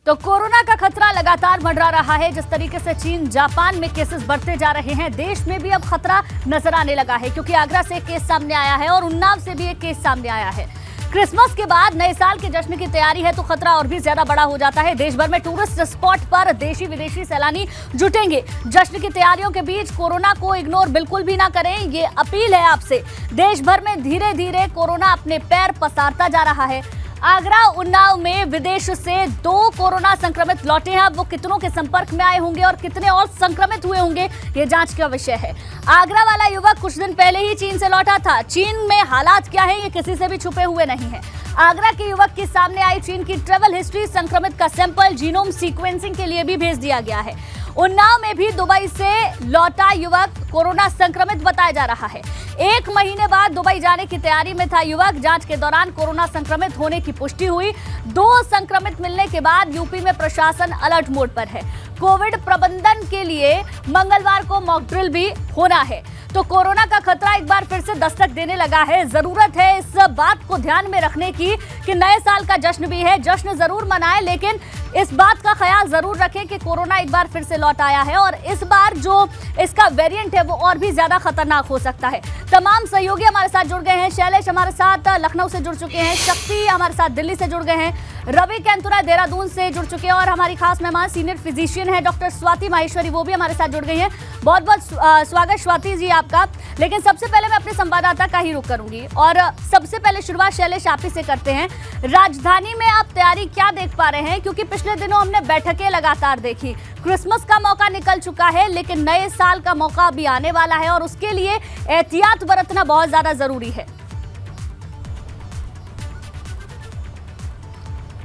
तो कोरोना का खतरा लगातार मंडरा रहा है। जिस तरीके से चीन, जापान में केसेस बढ़ते जा रहे हैं, देश में भी अब खतरा नजर आने लगा है, क्योंकि आगरा से एक केस सामने आया है और उन्नाव से भी एक केस सामने आया है। क्रिसमस के बाद नए साल के जश्न की तैयारी है तो खतरा और भी ज्यादा बड़ा हो जाता है। देश भर में टूरिस्ट स्पॉट पर देशी विदेशी सैलानी जुटेंगे। जश्न की तैयारियों के बीच कोरोना को इग्नोर बिल्कुल भी ना करें, ये अपील है आपसे। देश भर में धीरे धीरे कोरोना अपने पैर पसारता जा रहा है। आगरा उन्नाव में विदेश से 2 कोरोना संक्रमित लौटे हैं। अब वो कितनों के संपर्क में आए होंगे और कितने और संक्रमित हुए होंगे, ये जांच का विषय है। आगरा वाला युवक कुछ दिन पहले ही चीन से लौटा था। चीन में हालात क्या है, ये किसी से भी छुपे हुए नहीं है। आगरा के युवक की सामने आई चीन की ट्रैवल हिस्ट्री, संक्रमित का सैंपल जीनोम सीक्वेंसिंग के लिए भी भेज दिया गया है। उन्नाव में भी दुबई से लौटा युवक कोरोना संक्रमित बताया जा रहा है। 1 महीने बाद दुबई जाने की तैयारी में था युवक। जांच के दौरान कोरोना संक्रमित होने की पुष्टि हुई। 2 संक्रमित मिलने के बाद यूपी में प्रशासन अलर्ट मोड पर है। कोविड प्रबंधन के लिए मंगलवार को मॉक ड्रिल भी होना है। तो कोरोना का खतरा एक बार फिर से दस्तक देने लगा है। जरूरत है इस बात को ध्यान में रखने की कि नए साल का जश्न भी है। जश्न जरूर मनाएं, लेकिन इस बात का ख्याल जरूर रखें कि कोरोना एक बार फिर से लौट आया है और इस बार जो इसका वेरिएंट है वो और भी ज्यादा खतरनाक हो सकता है। तमाम सहयोगी हमारे साथ जुड़ गए हैं। शैलेश हमारे साथ लखनऊ से जुड़ चुके हैं, शक्ति हमारे साथ दिल्ली से जुड़ गए हैं, रवि कैंतुरा देहरादून से जुड़ चुके हैं और हमारी खास मेहमान सीनियर फिजिशियन है डॉक्टर स्वाति माहेश्वरी, वो भी हमारे साथ जुड़ गई हैं। बहुत बहुत स्वागत स्वाति जी आपका। लेकिन सबसे पहले मैं अपने संवाददाता का ही रुख करूंगी और सबसे पहले शुरुआत शैलेश आप ही से करते हैं। राजधानी में आप तैयारी क्या देख पा रहे हैं, क्योंकि पिछले दिनों हमने बैठकें लगातार देखी। क्रिसमस का मौका निकल चुका है, लेकिन नए साल का मौका अभी आने वाला है और उसके लिए एहतियात बरतना बहुत ज्यादा जरूरी है।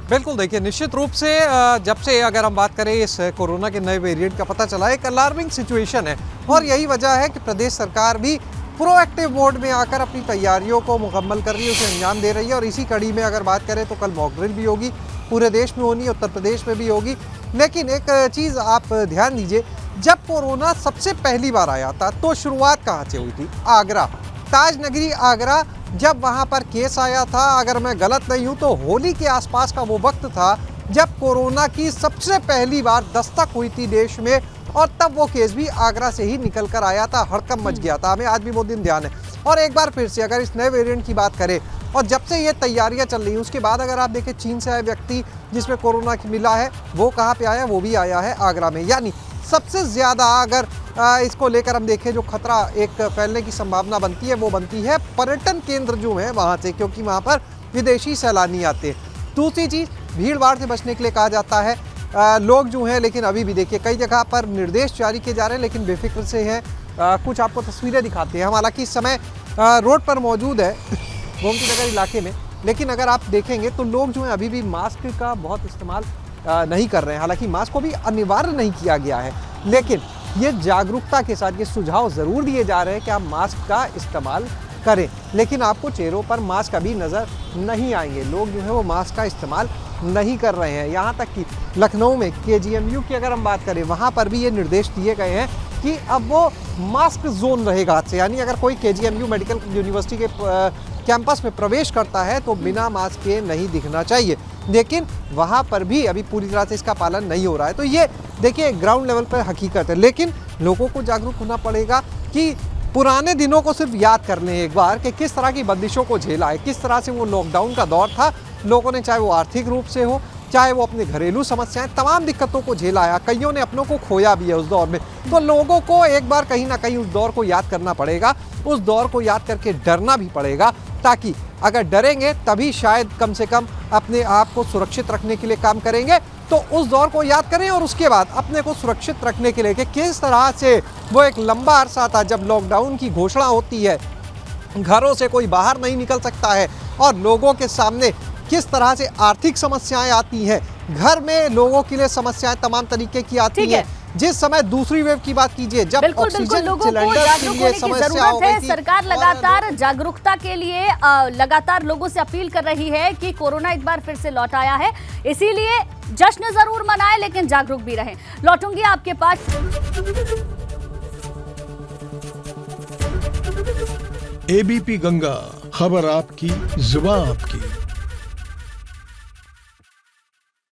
बिल्कुल, देखिए निश्चित रूप से जब से अगर हम बात करें इस कोरोना के नए वेरिएंट का पता चला, एक अलार्मिंग सिचुएशन है और यही वजह है कि प्रदेश सरकार भी प्रोएक्टिव मोड में आकर अपनी तैयारियों को मुकम्मल कर रही है, उसे अंजाम दे रही है। और इसी कड़ी में अगर बात करें तो कल मॉक ड्रिल भी होगी, पूरे देश में होनी है, उत्तर प्रदेश में भी होगी। लेकिन एक चीज़ आप ध्यान दीजिए, जब कोरोना सबसे पहली बार आया था तो शुरुआत कहाँ से हुई थी? आगरा, ताज नगरी आगरा। जब वहाँ पर केस आया था, अगर मैं गलत नहीं हूँ तो होली के आसपास का वो वक्त था जब कोरोना की सबसे पहली बार दस्तक हुई थी देश में, और तब वो केस भी आगरा से ही निकल कर आया था। हड़कंप मच गया था, हमें आज भी वो दिन ध्यान है। और एक बार फिर से अगर इस नए वेरिएंट की बात करें और जब से ये तैयारियां चल रही हैं, उसके बाद अगर आप देखें चीन से आए व्यक्ति जिसमें कोरोना की मिला है, वो कहाँ पे आया? वो भी आया है आगरा में। यानी सबसे ज़्यादा अगर इसको लेकर हम देखें जो खतरा एक फैलने की संभावना बनती है, वो बनती है पर्यटन केंद्र जो है वहाँ से, क्योंकि वहाँ पर विदेशी सैलानी आते हैं। दूसरी चीज़, भीड़ भाड़ से बचने के लिए कहा जाता है लोग जो हैं, लेकिन अभी भी देखिए कई जगह पर निर्देश जारी किए जा रहे हैं, लेकिन बेफिक्र से हैं। कुछ आपको तस्वीरें दिखाते हैं। हम हालांकि इस समय रोड पर मौजूद है गोमती नगर इलाके में, लेकिन अगर आप देखेंगे तो लोग जो हैं अभी भी मास्क का बहुत इस्तेमाल नहीं कर रहे हैं। हालांकि मास्क को भी अनिवार्य नहीं किया गया है, लेकिन ये जागरूकता के साथ ये सुझाव ज़रूर दिए जा रहे हैं कि आप मास्क का इस्तेमाल करें। लेकिन आपको चेहरों पर मास्क अभी नज़र नहीं आएंगे। लोग जो है वो मास्क का इस्तेमाल नहीं कर रहे हैं। यहाँ तक कि लखनऊ में KGMU की अगर हम बात करें, वहाँ पर भी ये निर्देश दिए गए हैं कि अब वो मास्क जोन रहेगा आज से। यानी अगर कोई KGMU मेडिकल यूनिवर्सिटी के कैंपस में प्रवेश करता है तो बिना मास्क के नहीं दिखना चाहिए, लेकिन वहाँ पर भी अभी पूरी तरह से इसका पालन नहीं हो रहा है। तो ये देखिए ग्राउंड लेवल पर हकीकत है, लेकिन लोगों को जागरूक होना पड़ेगा कि पुराने दिनों को सिर्फ याद कर लें एक बार कि किस तरह की बंदिशों को झेला है, किस तरह से वो लॉकडाउन का दौर था। लोगों ने, चाहे वो आर्थिक रूप से हो, चाहे वो अपने घरेलू समस्याएं, तमाम दिक्कतों को झेला है। कईयों ने अपनों को खोया भी है उस दौर में। तो लोगों को एक बार कहीं ना कहीं उस दौर को याद करना पड़ेगा, उस दौर को याद करके डरना भी पड़ेगा, ताकि अगर डरेंगे तभी शायद कम से कम अपने आप को सुरक्षित रखने के लिए काम करेंगे। तो उस दौर को याद करें और उसके बाद अपने को सुरक्षित रखने के लिए कि किस तरह से वो एक लंबा अरसा था जब लॉकडाउन की घोषणा होती है, घरों से कोई बाहर नहीं निकल सकता है और लोगों के सामने किस तरह से आर्थिक समस्याएं आती हैं, घर में लोगों के लिए समस्याएं तमाम तरीके की आती हैं। जिस समय दूसरी वेव की बात कीजिए, जब ऑक्सीजन सिलेंडर के लिए समस्या हो गई थी, सरकार लगातार जागरूकता के लिए लगातार लोगों से अपील कर रही है कि कोरोना एक बार फिर से लौट आया है, इसीलिए जश्न जरूर मनाएं लेकिन जागरूक भी रहें। लौटूंगी आपके पास। ABP गंगा, खबर आपकी, जुबान आपकी।